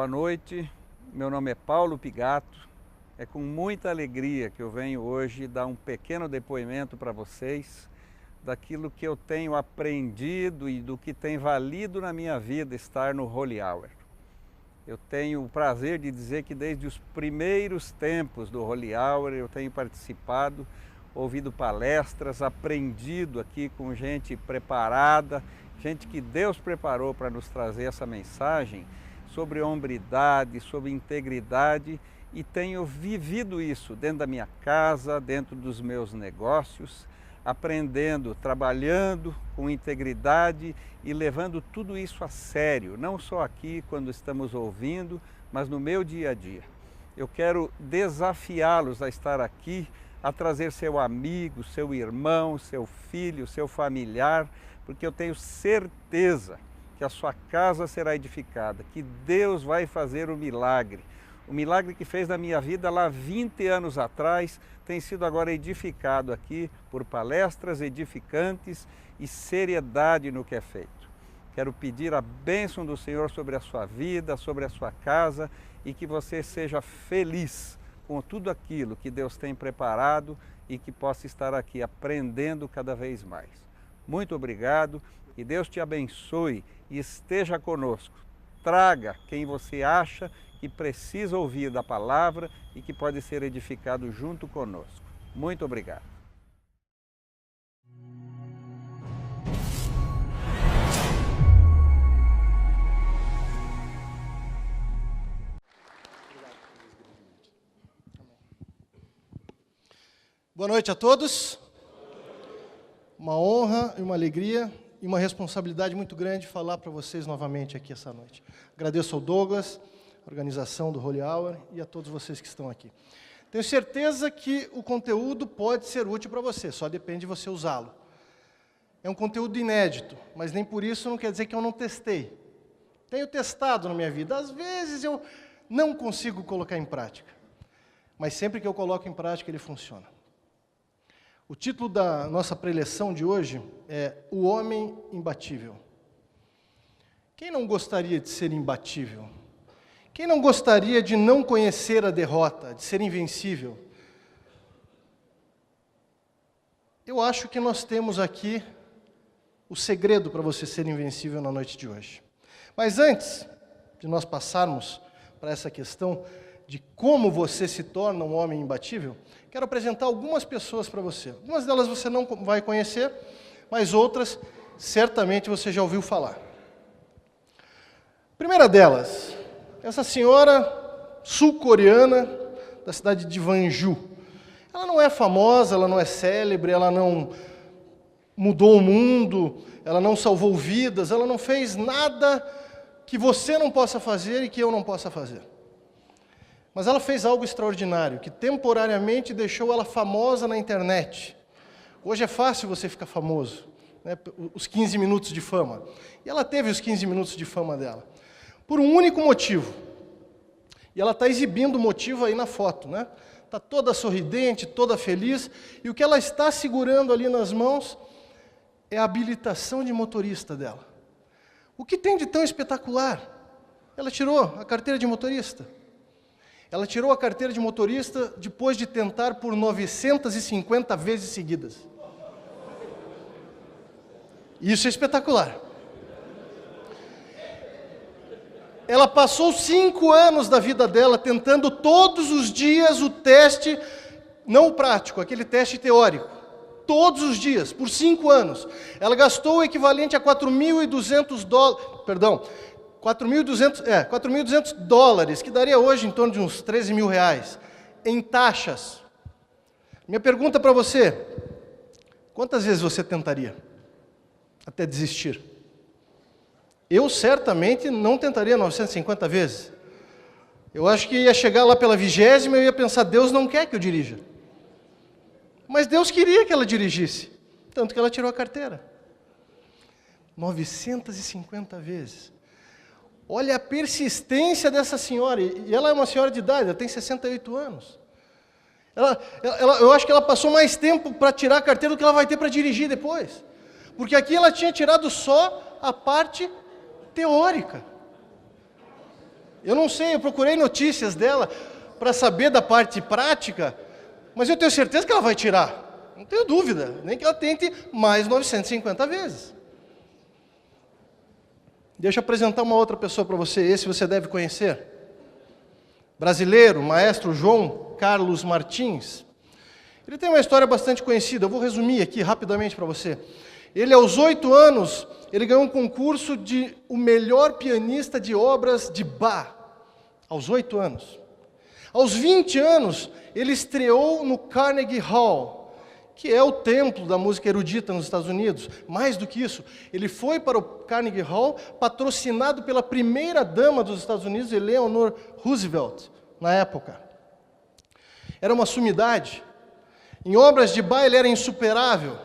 Boa noite, meu nome é Paulo Pigato. É com muita alegria que eu venho hoje dar um pequeno depoimento para vocês daquilo que eu tenho aprendido e do que tem valido na minha vida estar no Holy Hour. Eu tenho o prazer de dizer que desde os primeiros tempos do Holy Hour eu tenho participado, ouvido palestras, aprendido aqui com gente preparada, gente que Deus preparou para nos trazer essa mensagem sobre hombridade, sobre integridade, e tenho vivido isso dentro da minha casa, dentro dos meus negócios, aprendendo, trabalhando com integridade e levando tudo isso a sério, não só aqui quando estamos ouvindo, mas no meu dia a dia. Eu quero desafiá-los a estar aqui, a trazer seu amigo, seu irmão, seu filho, seu familiar, porque eu tenho certeza que a sua casa será edificada, que Deus vai fazer o milagre que fez na minha vida lá 20 anos atrás, tem sido agora edificado aqui por palestras edificantes e seriedade no que é feito. Quero pedir a bênção do Senhor sobre a sua vida, sobre a sua casa, e que você seja feliz com tudo aquilo que Deus tem preparado e que possa estar aqui aprendendo cada vez mais. Muito obrigado, que Deus te abençoe e esteja conosco. Traga quem você acha que precisa ouvir da palavra e que pode ser edificado junto conosco. Muito obrigado. Boa noite a todos. Uma honra e uma alegria e uma responsabilidade muito grande falar para vocês novamente aqui essa noite. Agradeço ao Douglas, a organização do Holy Hour e a todos vocês que estão aqui. Tenho certeza que o conteúdo pode ser útil para você, só depende de você usá-lo. É um conteúdo inédito, mas nem por isso não quer dizer que eu não testei. Tenho testado na minha vida. Às vezes eu não consigo colocar em prática, mas sempre que eu coloco em prática ele funciona. O título da nossa preleção de hoje é O Homem Imbatível. Quem não gostaria de ser imbatível? Quem não gostaria de não conhecer a derrota, de ser invencível? Eu acho que nós temos aqui o segredo para você ser invencível na noite de hoje. Mas antes de nós passarmos para essa questão de como você se torna um homem imbatível, quero apresentar algumas pessoas para você. Algumas delas você não vai conhecer, mas outras certamente você já ouviu falar. A primeira delas, essa senhora sul-coreana da cidade de Wanju. Ela não é famosa, ela não é célebre, ela não mudou o mundo, ela não salvou vidas, ela não fez nada que você não possa fazer e que eu não possa fazer. Mas ela fez algo extraordinário, que temporariamente deixou ela famosa na internet. Hoje é fácil você ficar famoso, né? Os 15 minutos de fama. E ela teve os 15 minutos de fama dela, por um único motivo. E ela está exibindo o motivo aí na foto, né? Está toda sorridente, toda feliz, e o que ela está segurando ali nas mãos é a habilitação de motorista dela. O que tem de tão espetacular? Ela tirou a carteira de motorista. Ela tirou a carteira de motorista depois de tentar por 950 vezes seguidas. Isso é espetacular. Ela passou 5 anos da vida dela tentando todos os dias o teste, não o prático, aquele teste teórico. Todos os dias, por 5 anos. Ela gastou o equivalente a 4.200 dólares, perdão, 4.200 dólares, que daria hoje em torno de uns 13 mil reais, em taxas. Minha pergunta para você, quantas vezes você tentaria até desistir? Eu certamente não tentaria 950 vezes. Eu acho que ia chegar lá pela 20ª e eu ia pensar, Deus não quer que eu dirija. Mas Deus queria que ela dirigisse, tanto que ela tirou a carteira. 950 vezes. Olha a persistência dessa senhora, e ela é uma senhora de idade, ela tem 68 anos. Eu acho que ela passou mais tempo para tirar a carteira do que ela vai ter para dirigir depois. Porque aqui ela tinha tirado só a parte teórica. Eu não sei, eu procurei notícias dela para saber da parte prática, mas eu tenho certeza que ela vai tirar. Não tenho dúvida, nem que ela tente mais 950 vezes. Deixa eu apresentar uma outra pessoa para você, esse você deve conhecer. Brasileiro, maestro João Carlos Martins. Ele tem uma história bastante conhecida, eu vou resumir aqui rapidamente para você. Ele, aos 8 anos, ele ganhou um concurso de o melhor pianista de obras de Bach, aos 8 anos. Aos 20 anos, ele estreou no Carnegie Hall, que é o templo da música erudita nos Estados Unidos. Mais do que isso, ele foi para o Carnegie Hall patrocinado pela primeira-dama dos Estados Unidos, Eleanor Roosevelt, na época. Era uma sumidade. Em obras de Bach ele era insuperável.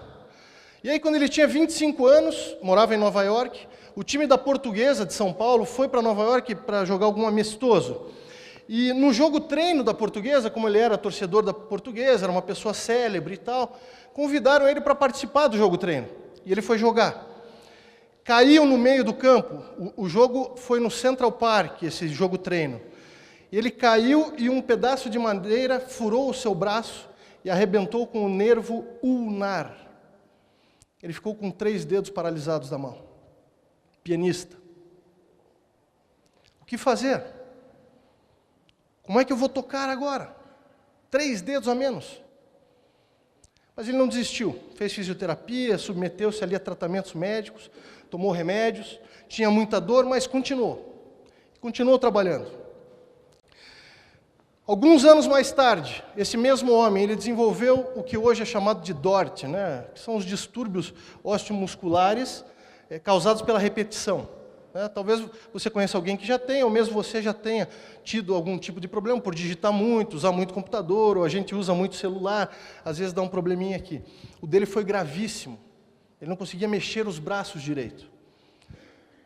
E aí, quando ele tinha 25 anos, morava em Nova York, o time da Portuguesa de São Paulo foi para Nova York para jogar algum amistoso. E no jogo treino da Portuguesa, como ele era torcedor da Portuguesa, era uma pessoa célebre e tal, convidaram ele para participar do jogo treino. E ele foi jogar. Caiu no meio do campo. O jogo foi no Central Park, esse jogo treino. Ele caiu e um pedaço de madeira furou o seu braço e arrebentou com o nervo ulnar. Ele ficou com 3 dedos paralisados da mão. Pianista. O que fazer? Como é que eu vou tocar agora? 3 dedos a menos. Mas ele não desistiu. Fez fisioterapia, submeteu-se ali a tratamentos médicos, tomou remédios, tinha muita dor, mas continuou. Continuou trabalhando. Alguns anos mais tarde, esse mesmo homem, ele desenvolveu o que hoje é chamado de DORT, né? Que são os distúrbios osteomusculares causados pela repetição. Talvez você conheça alguém que já tenha, ou mesmo você já tenha tido algum tipo de problema por digitar muito, usar muito computador, ou a gente usa muito celular, às vezes dá um probleminha aqui. O dele foi gravíssimo. Ele não conseguia mexer os braços direito.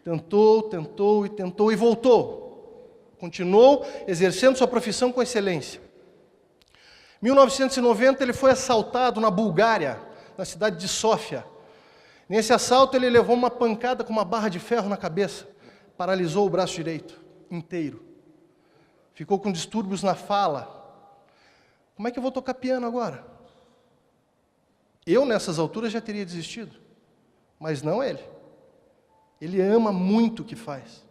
Tentou e voltou. Continuou exercendo sua profissão com excelência. Em 1990 ele foi assaltado na Bulgária, na cidade de Sófia. Nesse assalto, ele levou uma pancada com uma barra de ferro na cabeça, paralisou o braço direito inteiro. Ficou com distúrbios na fala. Como é que eu vou tocar piano agora? Eu, nessas alturas, já teria desistido. Mas não ele. Ele ama muito o que faz.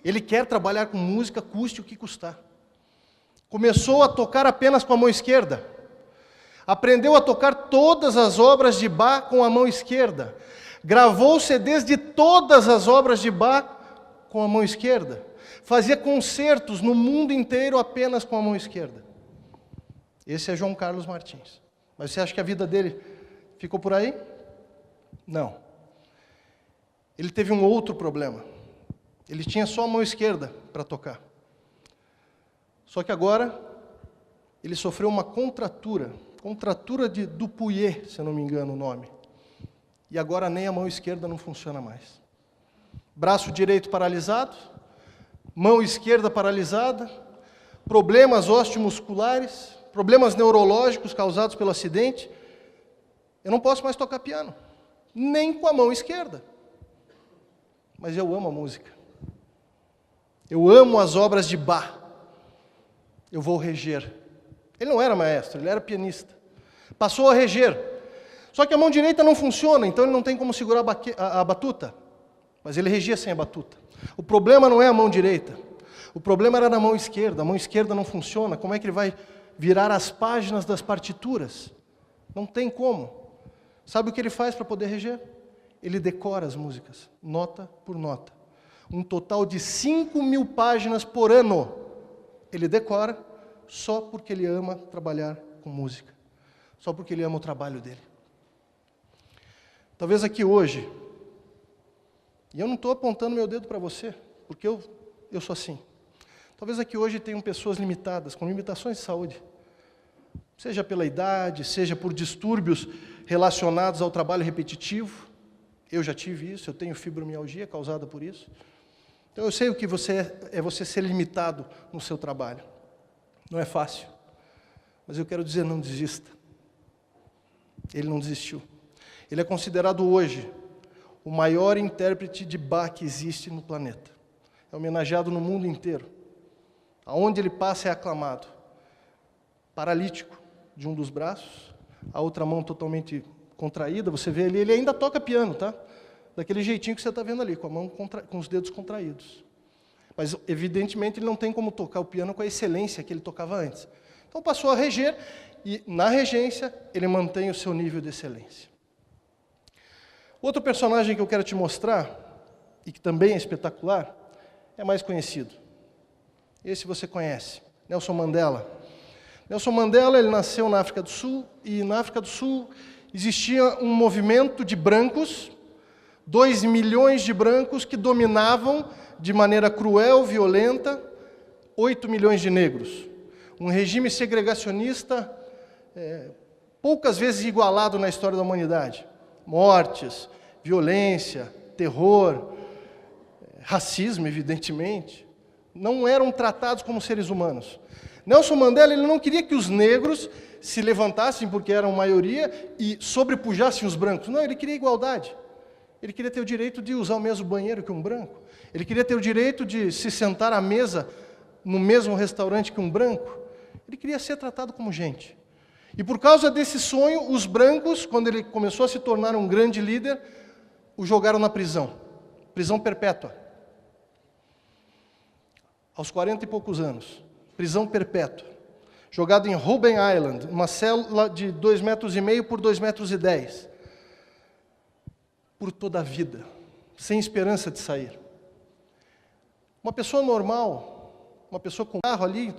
Ele quer trabalhar com música, custe o que custar. Começou a tocar apenas com a mão esquerda. Aprendeu a tocar todas as obras de Bach com a mão esquerda. Gravou CDs de todas as obras de Bach com a mão esquerda. Fazia concertos no mundo inteiro apenas com a mão esquerda. Esse é João Carlos Martins. Mas você acha que a vida dele ficou por aí? Não. Ele teve um outro problema. Ele tinha só a mão esquerda para tocar. Só que agora ele sofreu uma contratura de Dupuytren, se eu não me engano o nome. E agora nem a mão esquerda não funciona mais. Braço direito paralisado, mão esquerda paralisada, problemas osteomusculares, problemas neurológicos causados pelo acidente. Eu não posso mais tocar piano, nem com a mão esquerda. Mas eu amo a música. Eu amo as obras de Bach. Eu vou reger. Ele não era maestro, ele era pianista. Passou a reger. Só que a mão direita não funciona, então ele não tem como segurar a batuta. Mas ele regia sem a batuta. O problema não é a mão direita. O problema era na mão esquerda. A mão esquerda não funciona. Como é que ele vai virar as páginas das partituras? Não tem como. Sabe o que ele faz para poder reger? Ele decora as músicas, nota por nota. Um total de 5.000 páginas por ano. Ele decora só porque ele ama trabalhar com música. Só porque ele ama o trabalho dele. Talvez aqui hoje, e eu não estou apontando meu dedo para você, porque eu sou assim. Talvez aqui hoje tenham pessoas limitadas, com limitações de saúde. Seja pela idade, seja por distúrbios relacionados ao trabalho repetitivo. Eu já tive isso, eu tenho fibromialgia causada por isso. Então eu sei o que é você ser limitado no seu trabalho. Não é fácil. Mas eu quero dizer, não desista. Ele não desistiu. Ele é considerado hoje o maior intérprete de Bach que existe no planeta. é homenageado no mundo inteiro. Aonde ele passa é aclamado. Paralítico de um dos braços, a outra mão totalmente contraída, você vê ele ainda toca piano, tá? Daquele jeitinho que você está vendo ali, com a mão com os dedos contraídos. Mas, evidentemente, ele não tem como tocar o piano com a excelência que ele tocava antes. Então, passou a reger, e, na regência, ele mantém o seu nível de excelência. Outro personagem que eu quero te mostrar, e que também é espetacular, é mais conhecido. Esse você conhece, Nelson Mandela. Nelson Mandela, ele nasceu na África do Sul, e na África do Sul existia um movimento de brancos, 2 milhões de brancos que dominavam de maneira cruel, violenta, 8 milhões de negros. Um regime segregacionista poucas vezes igualado na história da humanidade. Mortes, violência, terror, racismo, evidentemente. Não eram tratados como seres humanos. Nelson Mandela, ele não queria que os negros se levantassem, porque eram maioria, e sobrepujassem os brancos. Não, ele queria igualdade. Ele queria ter o direito de usar o mesmo banheiro que um branco. Ele queria ter o direito de se sentar à mesa no mesmo restaurante que um branco. Ele queria ser tratado como gente. E por causa desse sonho, os brancos, quando ele começou a se tornar um grande líder, o jogaram na prisão. Prisão perpétua. Aos 40 e poucos anos. Prisão perpétua. Jogado em Robben Island, uma célula de 2,5 metros por 2,10 metros. Por toda a vida, sem esperança de sair. Uma pessoa normal, uma pessoa com carro ali,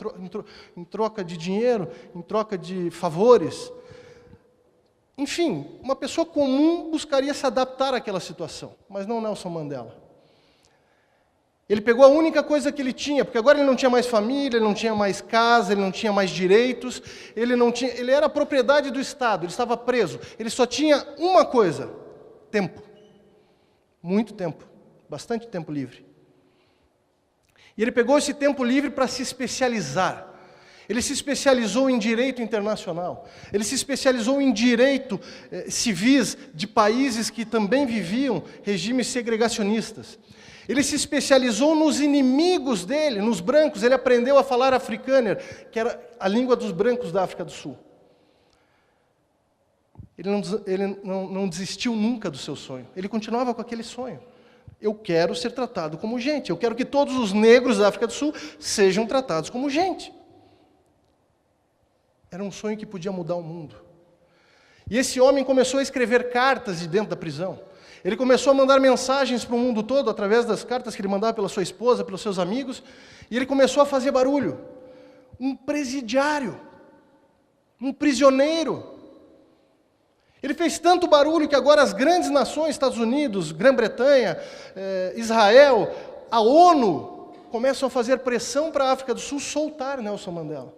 em troca de dinheiro, em troca de favores, enfim, uma pessoa comum buscaria se adaptar àquela situação, mas não Nelson Mandela. Ele pegou a única coisa que ele tinha, porque agora ele não tinha mais família, ele não tinha mais casa, ele não tinha mais direitos, ele era propriedade do Estado, ele estava preso. Ele só tinha uma coisa: tempo. Muito tempo, bastante tempo livre. E ele pegou esse tempo livre para se especializar. Ele se especializou em direito internacional. Ele se especializou em direito civis de países que também viviam regimes segregacionistas. Ele se especializou nos inimigos dele, nos brancos. Ele aprendeu a falar africâner, que era a língua dos brancos da África do Sul. Ele não desistiu nunca do seu sonho. Ele continuava com aquele sonho. Eu quero ser tratado como gente. Eu quero que todos os negros da África do Sul sejam tratados como gente. Era um sonho que podia mudar o mundo. E esse homem começou a escrever cartas de dentro da prisão. Ele começou a mandar mensagens para o mundo todo, através das cartas que ele mandava pela sua esposa, pelos seus amigos, e ele começou a fazer barulho. Um presidiário, um prisioneiro. Ele fez tanto barulho que agora as grandes nações, Estados Unidos, Grã-Bretanha, Israel, a ONU, começam a fazer pressão para a África do Sul soltar Nelson Mandela.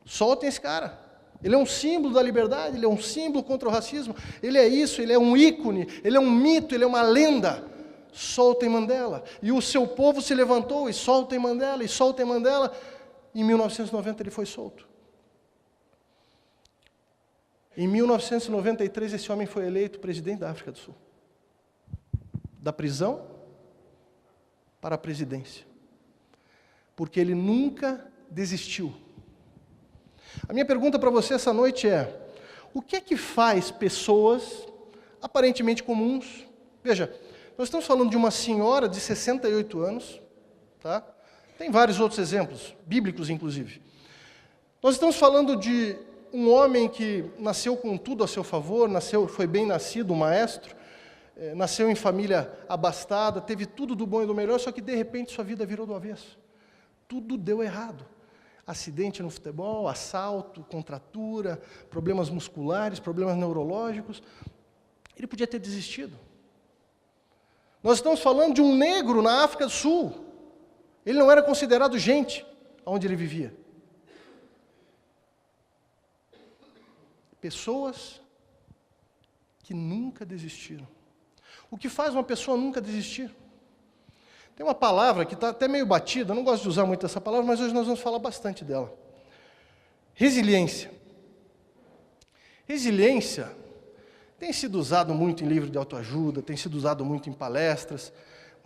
Soltem esse cara. Ele é um símbolo da liberdade, ele é um símbolo contra o racismo. Ele é isso, ele é um ícone, ele é um mito, ele é uma lenda. Soltem Mandela. E o seu povo se levantou e soltem Mandela, e soltem Mandela. Em 1990 ele foi solto. Em 1993, esse homem foi eleito presidente da África do Sul. Da prisão para a presidência. Porque ele nunca desistiu. A minha pergunta para você essa noite é: o que é que faz pessoas aparentemente comuns? Veja, nós estamos falando de uma senhora de 68 anos, tá? Tem vários outros exemplos, bíblicos inclusive. Nós estamos falando de um homem que nasceu com tudo a seu favor, foi bem nascido, um maestro, nasceu em família abastada, teve tudo do bom e do melhor, só que de repente sua vida virou do avesso. Tudo deu errado. Acidente no futebol, assalto, contratura, problemas musculares, problemas neurológicos. Ele podia ter desistido. Nós estamos falando de um negro na África do Sul. Ele não era considerado gente onde ele vivia. Pessoas que nunca desistiram. O que faz uma pessoa nunca desistir? Tem uma palavra que está até meio batida, eu não gosto de usar muito essa palavra, mas hoje nós vamos falar bastante dela. Resiliência. Resiliência tem sido usado muito em livros de autoajuda, tem sido usado muito em palestras,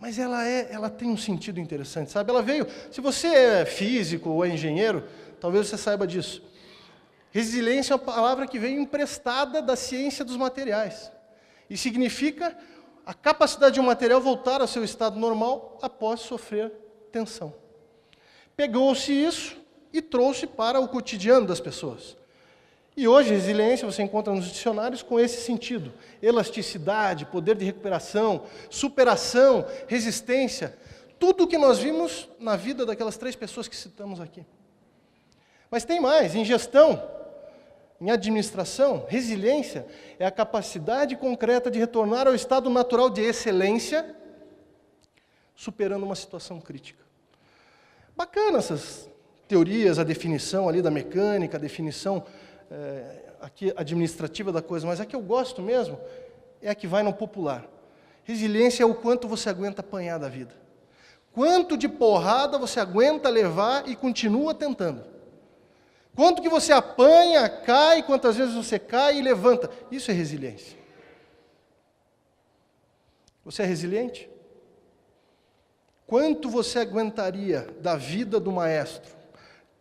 Mas ela tem um sentido interessante, sabe? Ela veio, se você é físico ou é engenheiro, talvez você saiba disso. Resiliência é uma palavra que veio emprestada da ciência dos materiais. E significa a capacidade de um material voltar ao seu estado normal após sofrer tensão. Pegou-se isso e trouxe para o cotidiano das pessoas. E hoje, resiliência você encontra nos dicionários com esse sentido. Elasticidade, poder de recuperação, superação, resistência. Tudo o que nós vimos na vida daquelas 3 pessoas que citamos aqui. Mas tem mais, em gestão, em administração, resiliência é a capacidade concreta de retornar ao estado natural de excelência, superando uma situação crítica. Bacana essas teorias, a definição ali da mecânica, a definição aqui administrativa da coisa, mas a que eu gosto mesmo é a que vai no popular. Resiliência é o quanto você aguenta apanhar da vida. Quanto de porrada você aguenta levar e continua tentando. Quanto que você apanha, cai, quantas vezes você cai e levanta. Isso é resiliência. Você é resiliente? Quanto você aguentaria da vida do maestro?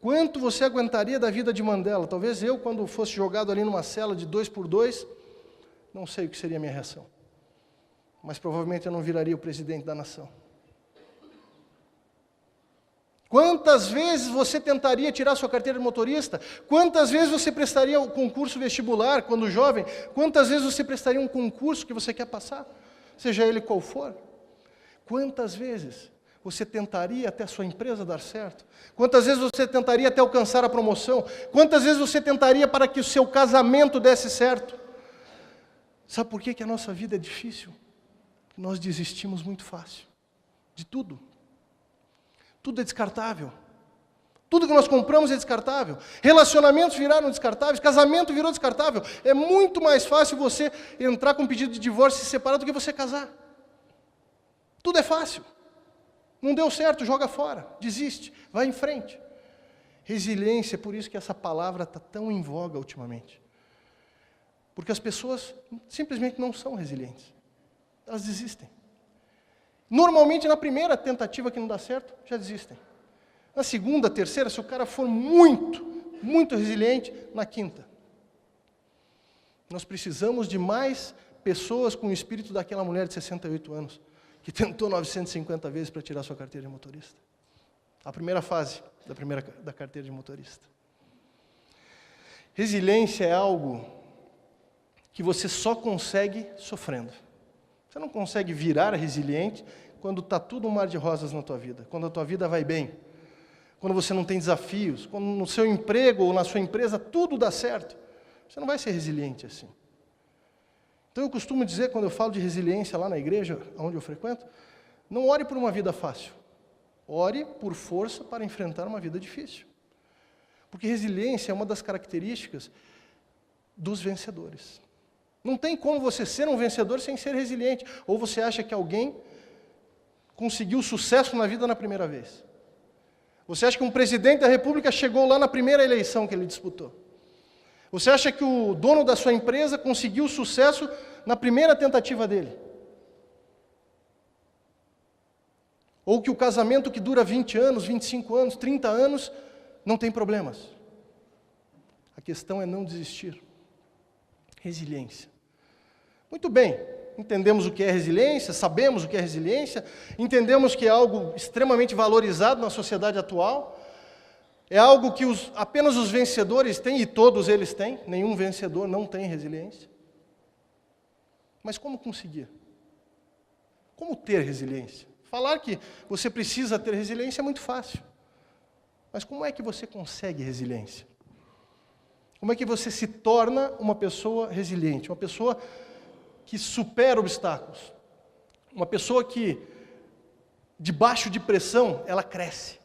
Quanto você aguentaria da vida de Mandela? Talvez eu, quando fosse jogado ali numa cela de 2x2, não sei o que seria a minha reação. Mas provavelmente eu não viraria o presidente da nação. Quantas vezes você tentaria tirar sua carteira de motorista? Quantas vezes você prestaria o concurso vestibular quando jovem? Quantas vezes você prestaria um concurso que você quer passar? Seja ele qual for. Quantas vezes você tentaria até a sua empresa dar certo? Quantas vezes você tentaria até alcançar a promoção? Quantas vezes você tentaria para que o seu casamento desse certo? Sabe por que a nossa vida é difícil? Nós desistimos muito fácil. De tudo. Tudo é descartável. Tudo que nós compramos é descartável. Relacionamentos viraram descartáveis, casamento virou descartável. É muito mais fácil você entrar com um pedido de divórcio e se separar do que você casar. Tudo é fácil. Não deu certo, joga fora, desiste, vai em frente. Resiliência, é por isso que essa palavra está tão em voga ultimamente. Porque as pessoas simplesmente não são resilientes. Elas desistem. Normalmente, na primeira tentativa que não dá certo, já desistem. Na segunda, terceira, se o cara for muito resiliente, na quinta. Nós precisamos de mais pessoas com o espírito daquela mulher de 68 anos, que tentou 950 vezes para tirar sua carteira de motorista. A primeira fase da carteira de motorista. Resiliência é algo que você só consegue sofrendo. Você não consegue virar resiliente quando está tudo um mar de rosas na tua vida, quando a tua vida vai bem, quando você não tem desafios, quando no seu emprego ou na sua empresa tudo dá certo. Você não vai ser resiliente assim. Então eu costumo dizer, quando eu falo de resiliência lá na igreja, onde eu frequento, não ore por uma vida fácil. Ore por força para enfrentar uma vida difícil. Porque resiliência é uma das características dos vencedores. Não tem como você ser um vencedor sem ser resiliente. Ou você acha que alguém conseguiu sucesso na vida na primeira vez. Você acha que um presidente da república chegou lá na primeira eleição que ele disputou. Você acha que o dono da sua empresa conseguiu sucesso na primeira tentativa dele? Ou que o casamento que dura 20 anos, 25 anos, 30 anos, não tem problemas? A questão é não desistir. Resiliência. Muito bem, entendemos o que é resiliência, sabemos o que é resiliência, entendemos que é algo extremamente valorizado na sociedade atual, é algo que apenas os vencedores têm, e todos eles têm, nenhum vencedor não tem resiliência. Mas como conseguir? Como ter resiliência? Falar que você precisa ter resiliência é muito fácil. Mas como é que você consegue resiliência? Como é que você se torna uma pessoa resiliente? Uma pessoa que supera obstáculos. Uma pessoa que, debaixo de pressão, ela cresce.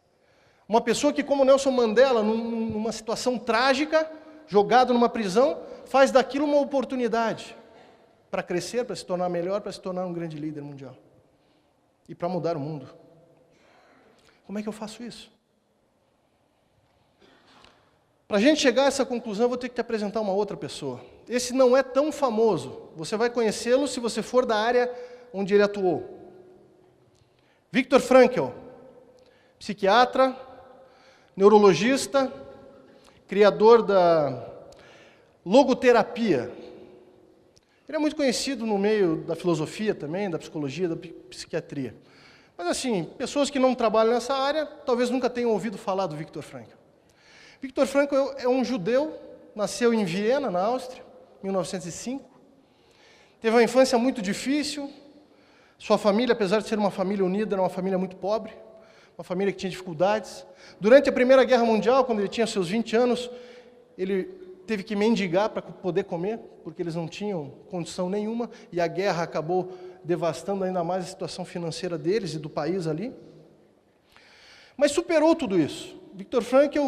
Uma pessoa que, como Nelson Mandela, numa situação trágica, jogado numa prisão, faz daquilo uma oportunidade para crescer, para se tornar melhor, para se tornar um grande líder mundial. E para mudar o mundo. Como é que eu faço isso? Para a gente chegar a essa conclusão, eu vou ter que te apresentar uma outra pessoa. Esse não é tão famoso. Você vai conhecê-lo se você for da área onde ele atuou. Viktor Frankl, psiquiatra, neurologista, criador da logoterapia. Ele é muito conhecido no meio da filosofia também, da psicologia, da psiquiatria. Mas assim, pessoas que não trabalham nessa área, talvez nunca tenham ouvido falar do Viktor Frankl. Viktor Frankl é um judeu, nasceu em Viena, na Áustria, em 1905. Teve uma infância muito difícil. Sua família, apesar de ser uma família unida, era uma família muito pobre, uma família que tinha dificuldades. Durante a Primeira Guerra Mundial, quando ele tinha seus 20 anos, ele teve que mendigar para poder comer, porque eles não tinham condição nenhuma, e a guerra acabou devastando ainda mais a situação financeira deles e do país ali. Mas superou tudo isso. Viktor Frankl,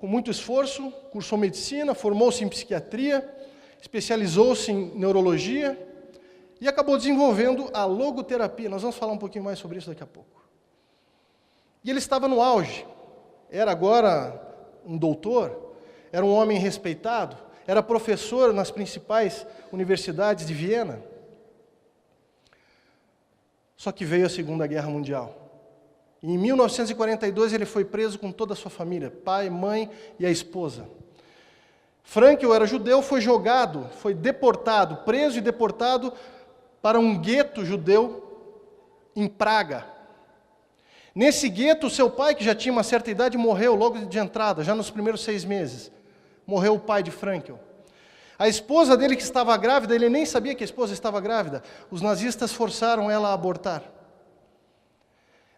com muito esforço, cursou medicina, formou-se em psiquiatria, especializou-se em neurologia e acabou desenvolvendo a logoterapia. Nós vamos falar um pouquinho mais sobre isso daqui a pouco. E ele estava no auge. Era agora um doutor, era um homem respeitado, era professor nas principais universidades de Viena. Só que veio a Segunda Guerra Mundial. E em 1942 ele foi preso com toda a sua família, pai, mãe e a esposa. Frankl era judeu, foi deportado, preso e deportado para um gueto judeu em Praga. Nesse gueto, seu pai, que já tinha uma certa idade, morreu logo de entrada, já nos primeiros 6 meses. Morreu o pai de Frankl. A esposa dele, que estava grávida, ele nem sabia que a esposa estava grávida. Os nazistas forçaram ela a abortar.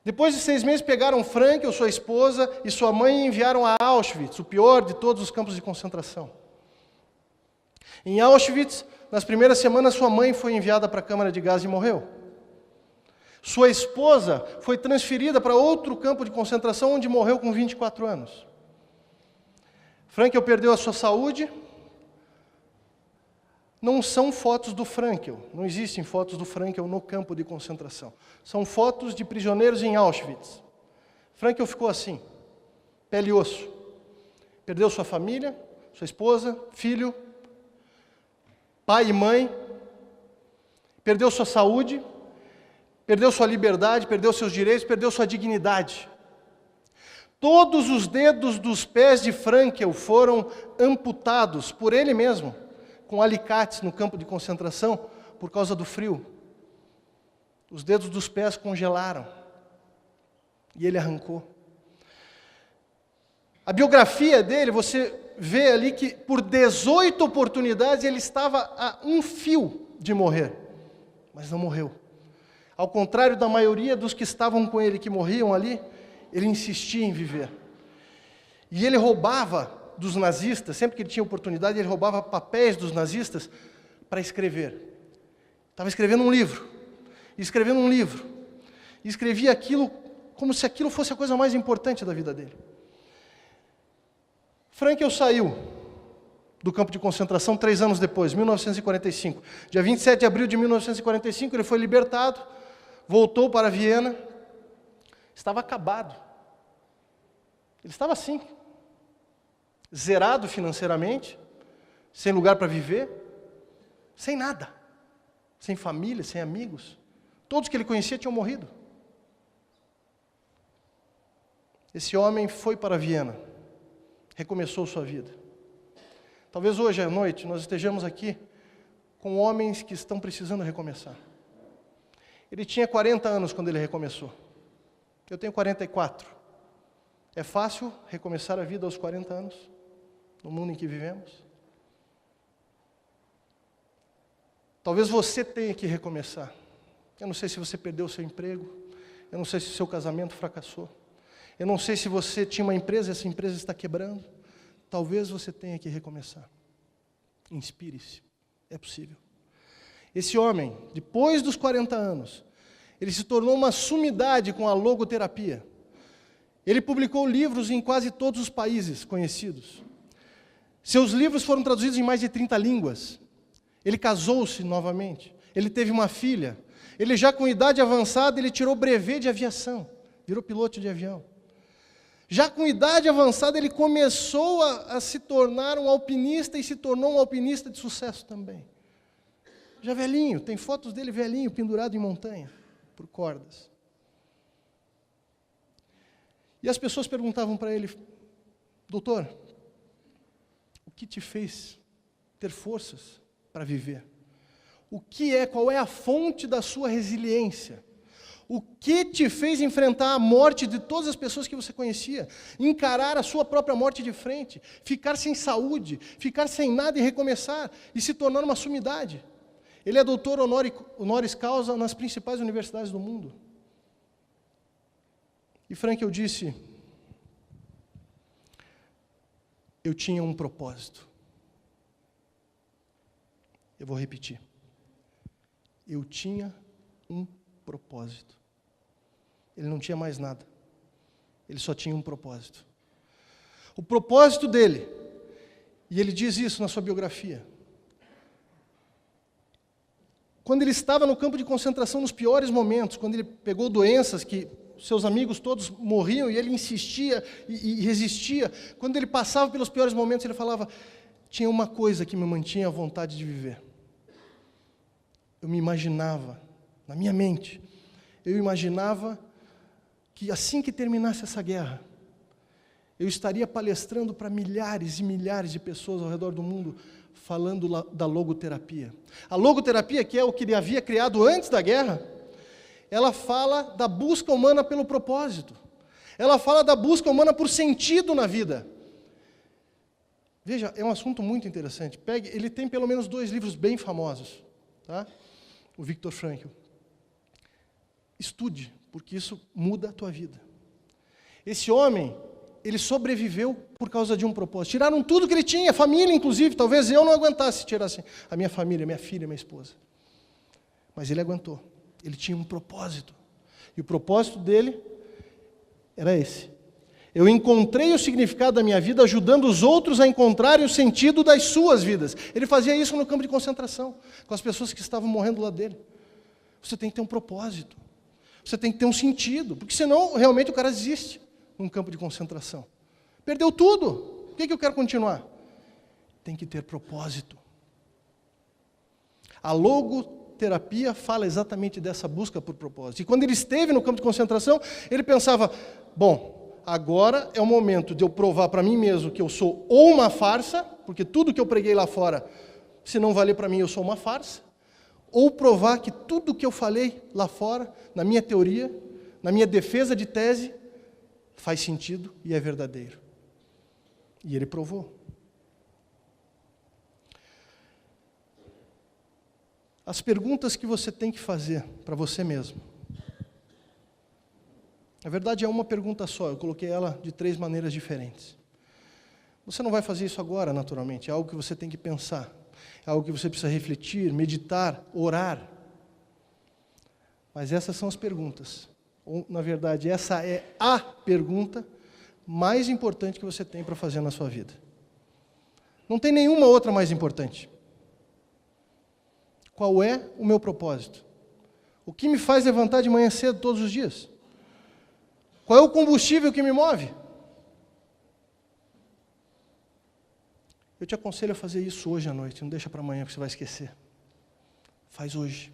Depois de 6 meses, pegaram Frankl, sua esposa e sua mãe e enviaram a Auschwitz, o pior de todos os campos de concentração. Em Auschwitz, nas primeiras semanas, sua mãe foi enviada para a câmara de gás e morreu. Sua esposa foi transferida para outro campo de concentração, onde morreu com 24 anos. Frankl perdeu a sua saúde. Não são fotos do Frankl, não existem fotos do Frankl no campo de concentração. São fotos de prisioneiros em Auschwitz. Frankl ficou assim, pele e osso. Perdeu sua família, sua esposa, filho, pai e mãe. Perdeu sua saúde, perdeu sua liberdade, perdeu seus direitos, perdeu sua dignidade. Todos os dedos dos pés de Frankl foram amputados por ele mesmo, com alicates no campo de concentração, por causa do frio. Os dedos dos pés congelaram. E ele arrancou. A biografia dele, você vê ali que por 18 oportunidades ele estava a um fio de morrer, mas não morreu. Ao contrário da maioria dos que estavam com ele, que morriam ali, ele insistia em viver. E ele roubava dos nazistas, sempre que ele tinha oportunidade, ele roubava papéis dos nazistas para escrever. Estava escrevendo um livro, e escrevia aquilo como se aquilo fosse a coisa mais importante da vida dele. Frankl saiu do campo de concentração 3 anos depois, 1945. Dia 27 de abril de 1945, ele foi libertado, voltou para Viena, estava acabado. Ele estava assim, zerado financeiramente, sem lugar para viver, sem nada, sem família, sem amigos. Todos que ele conhecia tinham morrido. Esse homem foi para Viena, recomeçou sua vida. Talvez hoje à noite nós estejamos aqui com homens que estão precisando recomeçar. Ele tinha 40 anos quando ele recomeçou. Eu tenho 44. É fácil recomeçar a vida aos 40 anos, no mundo em que vivemos? Talvez você tenha que recomeçar. Eu não sei se você perdeu o seu emprego, eu não sei se o seu casamento fracassou, eu não sei se você tinha uma empresa e essa empresa está quebrando. Talvez você tenha que recomeçar. Inspire-se, é possível. Esse homem, depois dos 40 anos, ele se tornou uma sumidade com a logoterapia. Ele publicou livros em quase todos os países conhecidos. Seus livros foram traduzidos em mais de 30 línguas. Ele casou-se novamente. Ele teve uma filha. Ele já com idade avançada, ele tirou brevet de aviação. Virou piloto de avião. Já com idade avançada, ele começou a se tornar um alpinista e se tornou um alpinista de sucesso também. Já velhinho, tem fotos dele velhinho, pendurado em montanha, por cordas. E as pessoas perguntavam para ele: doutor, o que te fez ter forças para viver? Qual é a fonte da sua resiliência? O que te fez enfrentar a morte de todas as pessoas que você conhecia? Encarar a sua própria morte de frente? Ficar sem saúde? Ficar sem nada e recomeçar? E se tornar uma sumidade? Ele é doutor honoris causa nas principais universidades do mundo. E Frankl disse: eu tinha um propósito. Eu vou repetir. Eu tinha um propósito. Ele não tinha mais nada. Ele só tinha um propósito. O propósito dele, e ele diz isso na sua biografia, quando ele estava no campo de concentração nos piores momentos, quando ele pegou doenças que seus amigos todos morriam e ele insistia e resistia, quando ele passava pelos piores momentos, ele falava: tinha uma coisa que me mantinha à vontade de viver. Eu me imaginava, na minha mente, eu imaginava que assim que terminasse essa guerra, eu estaria palestrando para milhares e milhares de pessoas ao redor do mundo, falando da logoterapia. A logoterapia, que é o que ele havia criado antes da guerra, ela fala da busca humana pelo propósito. Ela fala da busca humana por sentido na vida. Veja, é um assunto muito interessante. Ele tem pelo menos 2 livros bem famosos, tá? O Viktor Frankl. Estude, porque isso muda a tua vida. Esse homem, ele sobreviveu por causa de um propósito. Tiraram tudo que ele tinha, família inclusive. Talvez eu não aguentasse se tirassem a minha família, minha filha, minha esposa. Mas ele aguentou. Ele tinha um propósito. E o propósito dele era esse: eu encontrei o significado da minha vida ajudando os outros a encontrarem o sentido das suas vidas. Ele fazia isso no campo de concentração, com as pessoas que estavam morrendo lá dele. Você tem que ter um propósito. Você tem que ter um sentido, porque senão realmente o cara desiste num campo de concentração. Perdeu tudo. Por que eu quero continuar? Tem que ter propósito. A logoterapia fala exatamente dessa busca por propósito. E quando ele esteve no campo de concentração, ele pensava: bom, agora é o momento de eu provar para mim mesmo que eu sou ou uma farsa, porque tudo que eu preguei lá fora, se não valer para mim, eu sou uma farsa, ou provar que tudo que eu falei lá fora, na minha teoria, na minha defesa de tese, faz sentido e é verdadeiro. E ele provou. As perguntas que você tem que fazer para você mesmo. Na verdade, é uma pergunta só, eu coloquei ela de 3 maneiras diferentes. Você não vai fazer isso agora, naturalmente, é algo que você tem que pensar, é algo que você precisa refletir, meditar, orar. Mas essas são as perguntas. Ou, na verdade, essa é a pergunta mais importante que você tem para fazer na sua vida. Não tem nenhuma outra mais importante. Qual é o meu propósito? O que me faz levantar de manhã cedo todos os dias? Qual é o combustível que me move? Eu te aconselho a fazer isso hoje à noite, não deixa para amanhã, porque você vai esquecer. Faz hoje.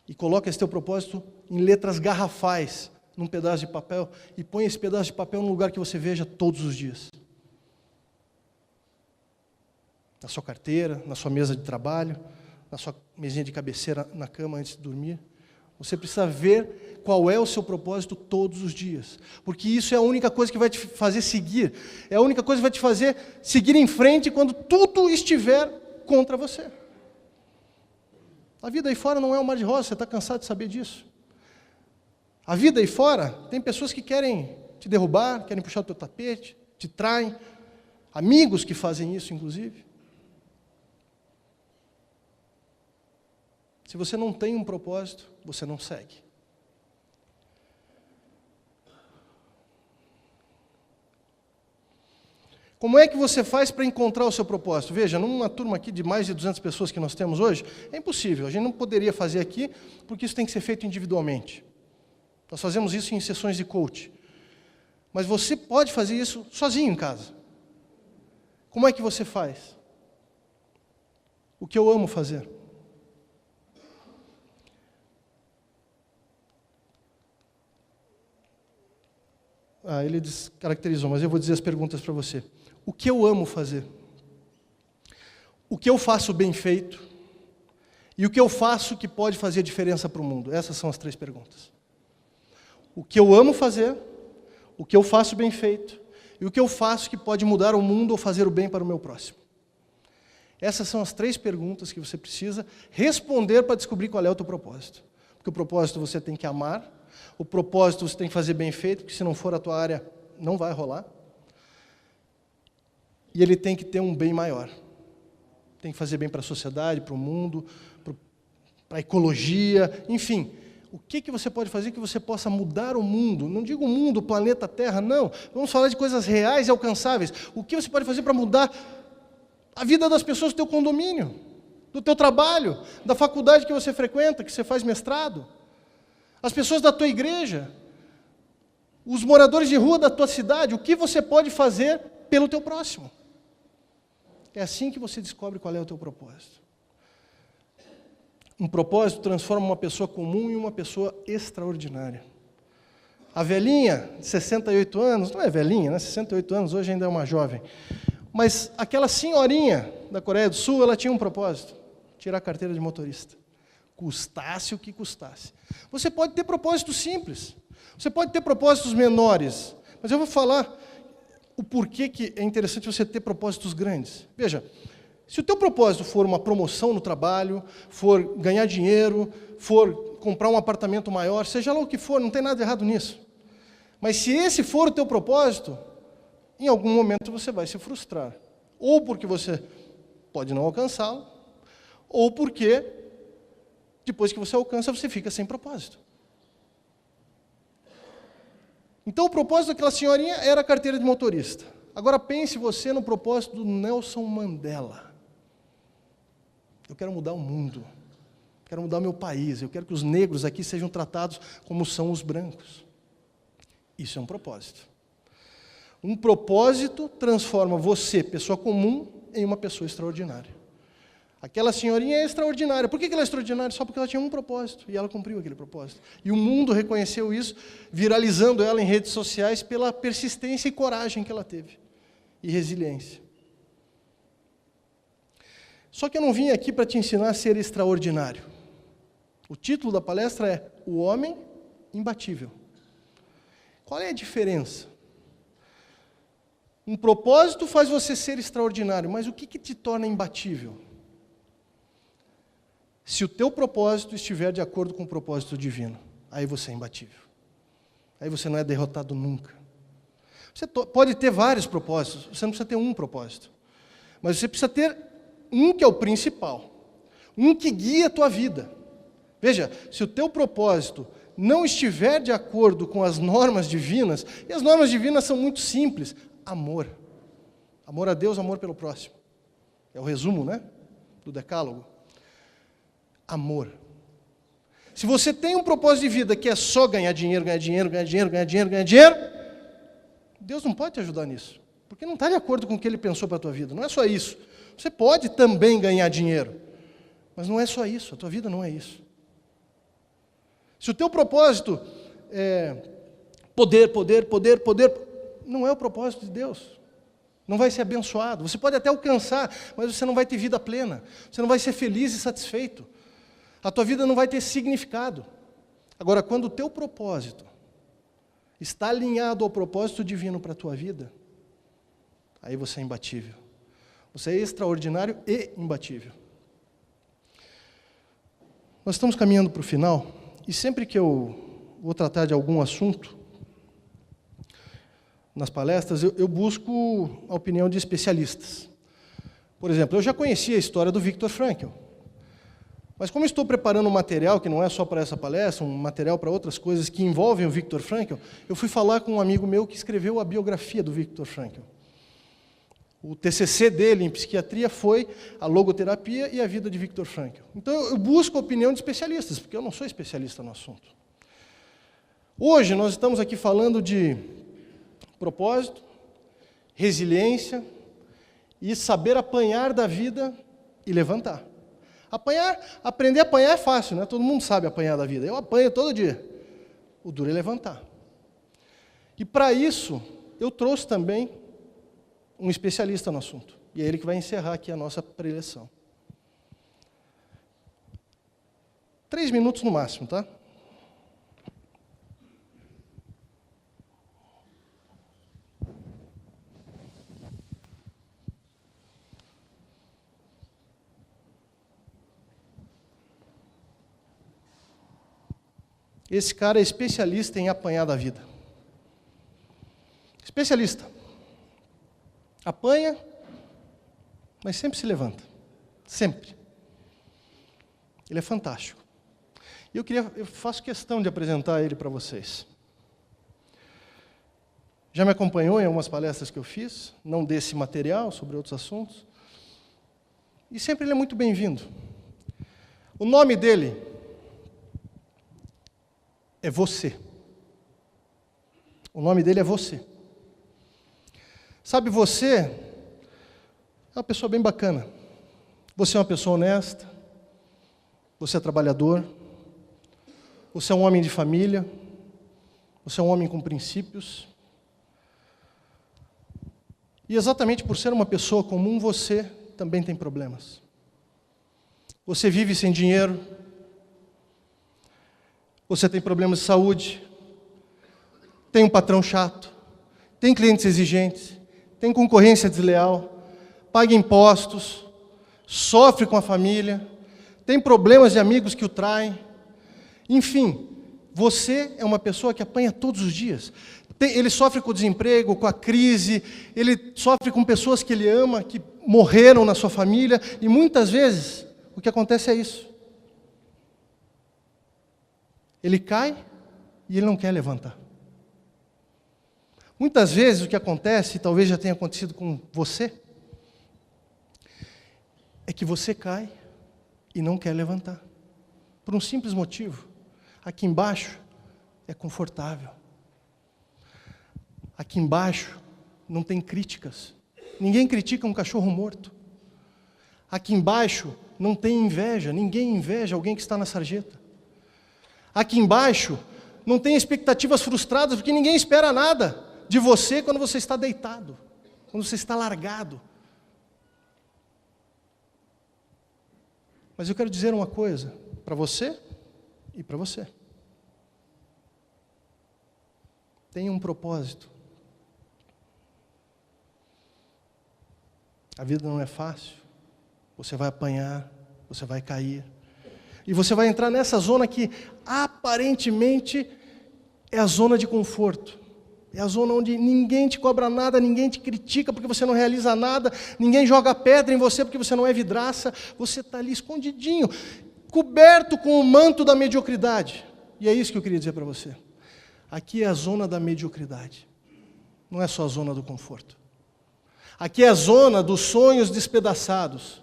E coloca esse teu propósito em letras garrafais, num pedaço de papel, e põe esse pedaço de papel num lugar que você veja todos os dias. Na sua carteira, na sua mesa de trabalho, na sua mesinha de cabeceira na cama antes de dormir. Você precisa ver qual é o seu propósito todos os dias. Porque isso é a única coisa que vai te fazer seguir. É a única coisa que vai te fazer seguir em frente quando tudo estiver contra você. A vida aí fora não é um mar de rosas, você está cansado de saber disso. A vida aí fora, tem pessoas que querem te derrubar, querem puxar o teu tapete, te traem. Amigos que fazem isso, inclusive. Se você não tem um propósito, você não segue. Como é que você faz para encontrar o seu propósito? Veja, numa turma aqui de mais de 200 pessoas que nós temos hoje, é impossível. A gente não poderia fazer aqui, porque isso tem que ser feito individualmente. Nós fazemos isso em sessões de coach. Mas você pode fazer isso sozinho em casa. Como é que você faz? O que eu amo fazer. Ele descaracterizou, mas eu vou dizer as perguntas para você. O que eu amo fazer? O que eu faço bem feito? E o que eu faço que pode fazer diferença para o mundo? Essas são as 3 perguntas. O que eu amo fazer, o que eu faço bem feito, e o que eu faço que pode mudar o mundo ou fazer o bem para o meu próximo. Essas são as 3 perguntas que você precisa responder para descobrir qual é o teu propósito. Porque o propósito você tem que amar, o propósito você tem que fazer bem feito, porque se não for a tua área, não vai rolar. E ele tem que ter um bem maior. Tem que fazer bem para a sociedade, para o mundo, para a ecologia, enfim. O que você pode fazer que você possa mudar o mundo? Não digo o mundo, o planeta Terra, não. Vamos falar de coisas reais e alcançáveis. O que você pode fazer para mudar a vida das pessoas do teu condomínio, do teu trabalho, da faculdade que você frequenta, que você faz mestrado, as pessoas da tua igreja, os moradores de rua da tua cidade, o que você pode fazer pelo teu próximo? É assim que você descobre qual é o teu propósito. Um propósito transforma uma pessoa comum em uma pessoa extraordinária. A velhinha, de 68 anos, não é velhinha, né? 68 anos, hoje ainda é uma jovem. Mas aquela senhorinha da Coreia do Sul, ela tinha um propósito: tirar a carteira de motorista. Custasse o que custasse. Você pode ter propósitos simples, você pode ter propósitos menores, mas eu vou falar o porquê que é interessante você ter propósitos grandes. Veja, se o teu propósito for uma promoção no trabalho, for ganhar dinheiro, for comprar um apartamento maior, seja lá o que for, não tem nada de errado nisso. Mas se esse for o teu propósito, em algum momento você vai se frustrar. Ou porque você pode não alcançá-lo, ou porque, depois que você alcança, você fica sem propósito. Então, o propósito daquela senhorinha era a carteira de motorista. Agora, pense você no propósito do Nelson Mandela. Eu quero mudar o mundo. Quero mudar o meu país. Eu quero que os negros aqui sejam tratados como são os brancos. Isso é um propósito. Um propósito transforma você, pessoa comum, em uma pessoa extraordinária. Aquela senhorinha é extraordinária. Por que ela é extraordinária? Só porque ela tinha um propósito, e ela cumpriu aquele propósito. E o mundo reconheceu isso, viralizando ela em redes sociais pela persistência e coragem que ela teve, e resiliência. Só que eu não vim aqui para te ensinar a ser extraordinário. O título da palestra é O Homem Imbatível. Qual é a diferença? Um propósito faz você ser extraordinário, mas o que te torna imbatível? Se o teu propósito estiver de acordo com o propósito divino, aí você é imbatível. Aí você não é derrotado nunca. Você pode ter vários propósitos, você não precisa ter um propósito. Mas você precisa ter um que é o principal, um que guia a tua vida. Veja, se o teu propósito não estiver de acordo com as normas divinas, e as normas divinas são muito simples: amor. Amor a Deus, amor pelo próximo. É o resumo, né, do Decálogo. Amor. Se você tem um propósito de vida que é só ganhar dinheiro, ganhar dinheiro, ganhar dinheiro, ganhar dinheiro, ganhar dinheiro, Deus não pode te ajudar nisso, porque não está de acordo com o que Ele pensou para a tua vida. Não é só isso. Você pode também ganhar dinheiro, mas não é só isso. A tua vida não é isso. Se o teu propósito é poder, poder, poder, poder, não é o propósito de Deus. Não vai ser abençoado. Você pode até alcançar, mas você não vai ter vida plena. Você não vai ser feliz e satisfeito. A tua vida não vai ter significado. Agora, quando o teu propósito está alinhado ao propósito divino para a tua vida, aí você é imbatível. Você é extraordinário e imbatível. Nós estamos caminhando para o final, e sempre que eu vou tratar de algum assunto nas palestras, eu busco a opinião de especialistas. Por exemplo, eu já conhecia a história do Viktor Frankl, mas como estou preparando um material, que não é só para essa palestra, um material para outras coisas que envolvem o Viktor Frankl, eu fui falar com um amigo meu que escreveu a biografia do Viktor Frankl. O TCC dele em psiquiatria foi a logoterapia e a vida de Viktor Frankl. Então eu busco a opinião de especialistas, porque eu não sou especialista no assunto. Hoje nós estamos aqui falando de propósito, resiliência e saber apanhar da vida e levantar. Aprender a apanhar é fácil, né? Todo mundo sabe apanhar da vida. Eu apanho todo dia. O duro é levantar. E para isso, eu trouxe também um especialista no assunto. E é ele que vai encerrar aqui a nossa preleção. 3 minutos no máximo, tá? Esse cara é especialista em apanhar da vida. Especialista. Apanha, mas sempre se levanta. Sempre. Ele é fantástico. E eu faço questão de apresentar ele para vocês. Já me acompanhou em algumas palestras que eu fiz, não desse material, sobre outros assuntos. E sempre ele é muito bem-vindo. O nome dele é você. O nome dele é você. Sabe, você é uma pessoa bem bacana. Você é uma pessoa honesta. Você é trabalhador. Você é um homem de família. Você é um homem com princípios. E exatamente por ser uma pessoa comum, você também tem problemas. Você vive sem dinheiro. Você tem problemas de saúde. Tem um patrão chato. Tem clientes exigentes. Tem concorrência desleal. Paga impostos. Sofre com a família. Tem problemas de amigos que o traem. Enfim, você é uma pessoa que apanha todos os dias. Ele sofre com o desemprego, com a crise, ele sofre com pessoas que ele ama, que morreram na sua família, e muitas vezes o que acontece é isso. Ele cai e ele não quer levantar. Muitas vezes o que acontece, e talvez já tenha acontecido com você, é que você cai e não quer levantar. Por um simples motivo. Aqui embaixo é confortável. Aqui embaixo não tem críticas. Ninguém critica um cachorro morto. Aqui embaixo não tem inveja. Ninguém inveja alguém que está na sarjeta. Aqui embaixo não tem expectativas frustradas, porque ninguém espera nada de você quando você está deitado, quando você está largado. Mas eu quero dizer uma coisa para você e para você. Tenha um propósito. A vida não é fácil. Você vai apanhar, você vai cair. E você vai entrar nessa zona que aparentemente é a zona de conforto. É a zona onde ninguém te cobra nada, ninguém te critica porque você não realiza nada, ninguém joga pedra em você porque você não é vidraça. Você está ali escondidinho, coberto com o manto da mediocridade. E é isso que eu queria dizer para você. Aqui é a zona da mediocridade. Não é só a zona do conforto. Aqui é a zona dos sonhos despedaçados.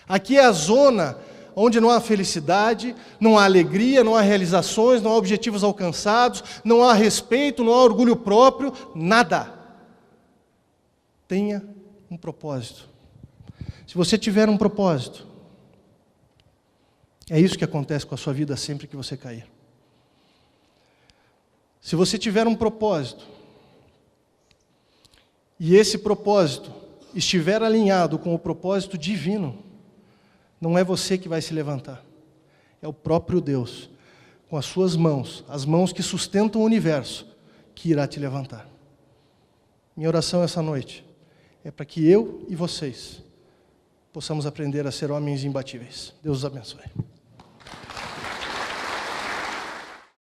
Aqui é a zona onde não há felicidade, não há alegria, não há realizações, não há objetivos alcançados, não há respeito, não há orgulho próprio, nada. Tenha um propósito. Se você tiver um propósito, é isso que acontece com a sua vida sempre que você cair. Se você tiver um propósito, e esse propósito estiver alinhado com o propósito divino, não é você que vai se levantar, é o próprio Deus, com as suas mãos, as mãos que sustentam o universo, que irá te levantar. Minha oração essa noite é para que eu e vocês possamos aprender a ser homens imbatíveis. Deus os abençoe.